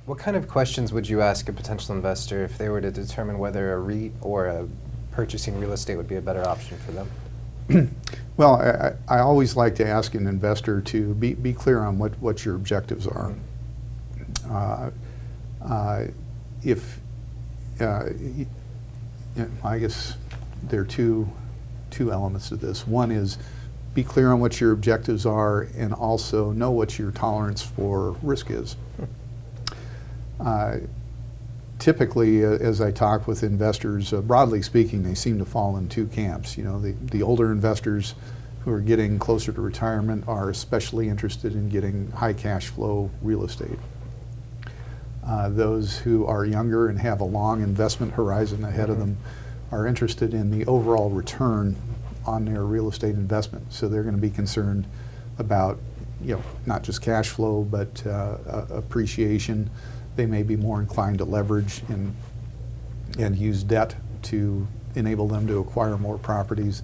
What kind of questions would you ask a potential investor if they were to determine whether a REIT or purchasing real estate would be a better option for them? Well, I always like to ask an investor to be clear on what your objectives are. I guess there are two elements to this. One is be clear on what your objectives are, and also know what your tolerance for risk is. Typically, as I talk with investors, broadly speaking, they seem to fall in two camps. You know, the older investors who are getting closer to retirement are especially interested in getting high cash flow real estate. Those who are younger and have a long investment horizon ahead of them are interested in the overall return on their real estate investment. So they're going to be concerned about, you know, not just cash flow, but appreciation. They may be more inclined to leverage and use debt to enable them to acquire more properties,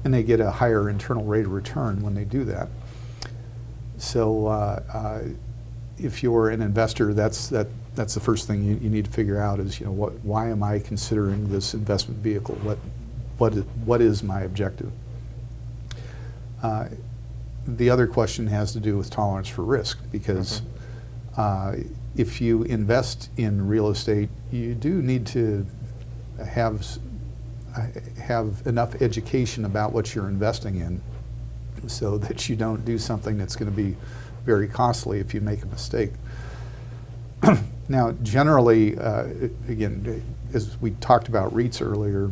and they get a higher internal rate of return when they do that. So if you're an investor, that's the first thing you need to figure out is, you know, why am I considering this investment vehicle? What is my objective? The other question has to do with tolerance for risk, because if you invest in real estate, you do need to have enough education about what you're investing in so that you don't do something that's going to be very costly if you make a mistake. Now, generally, again, as we talked about REITs earlier,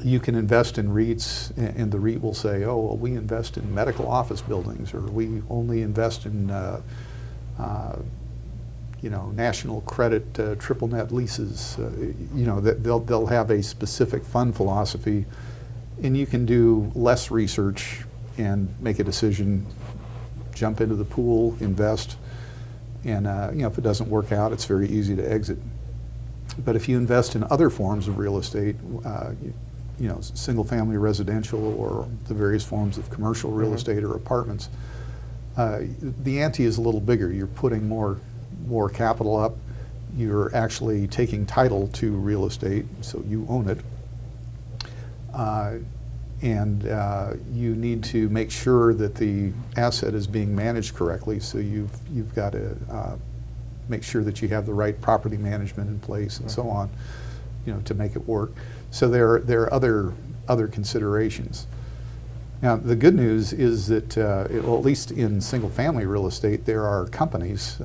you can invest in REITs, and the REIT will say, oh, well, we invest in medical office buildings, or we only invest in you know, national credit triple net leases. You know, that they'll have a specific fund philosophy, and you can do less research and make a decision, jump into the pool, invest, and you know, if it doesn't work out, it's very easy to exit. But if you invest in other forms of real estate, you know, single-family residential or the various forms of commercial real estate or apartments, the ante is a little bigger. You're putting more capital up. You're actually taking title to real estate, so you own it. And you need to make sure that the asset is being managed correctly, so you've got to make sure that you have the right property management in place and so on, you know, to make it work. So there are other considerations. Now, the good news is that, well, at least in single-family real estate, there are companies,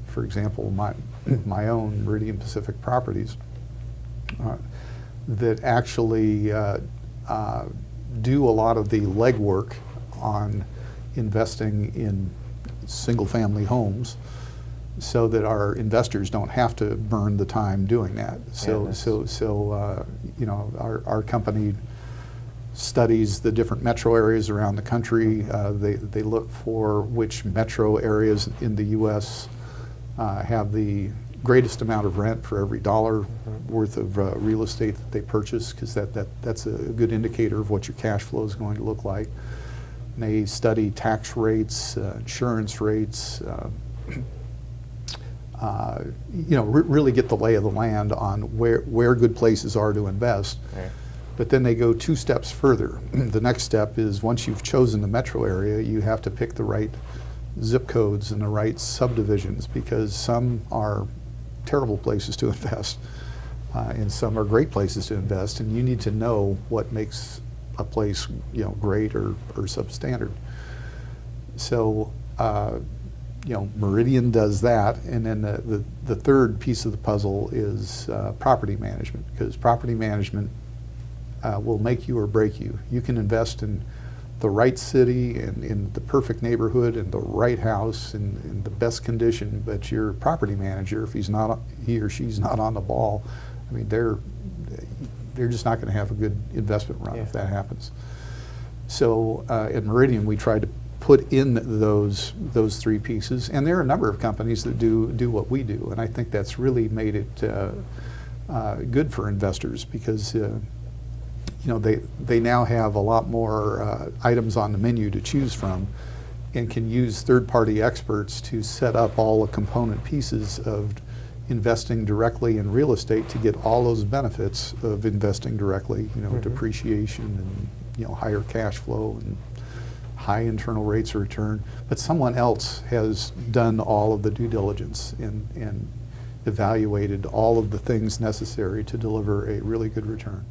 for example, my own Meridian Pacific Properties, that actually do a lot of the legwork on investing in single-family homes, so that our investors don't have to burn the time doing that. So you know, our company studies the different metro areas around the country. They look for which metro areas in the U.S. Have the greatest amount of rent for every dollar worth of real estate that they purchase, because that's a good indicator of what your cash flow is going to look like. And they study tax rates, insurance rates, you know, really get the lay of the land on where good places are to invest. Right. But then they go two steps further. The next step is, once you've chosen the metro area, you have to pick the right zip codes and the right subdivisions, because some are terrible places to invest and some are great places to invest, and you need to know what makes a place, you know, great or substandard. So you know, Meridian does that, and then the third piece of the puzzle is property management, because property management will make you or break you. You can invest in the right city and in the perfect neighborhood and the right house in the best condition, but your property manager, if he or she's not on the ball, I mean, they're just not going to have a good investment run if that happens. So at Meridian, we tried to put in those three pieces, and there are a number of companies that do what we do, and I think that's really made it good for investors, because you know, they now have a lot more items on the menu to choose from, and can use third-party experts to set up all the component pieces of investing directly in real estate to get all those benefits of investing directly, you know, depreciation and, you know, higher cash flow and high internal rates of return. But someone else has done all of the due diligence and evaluated all of the things necessary to deliver a really good return.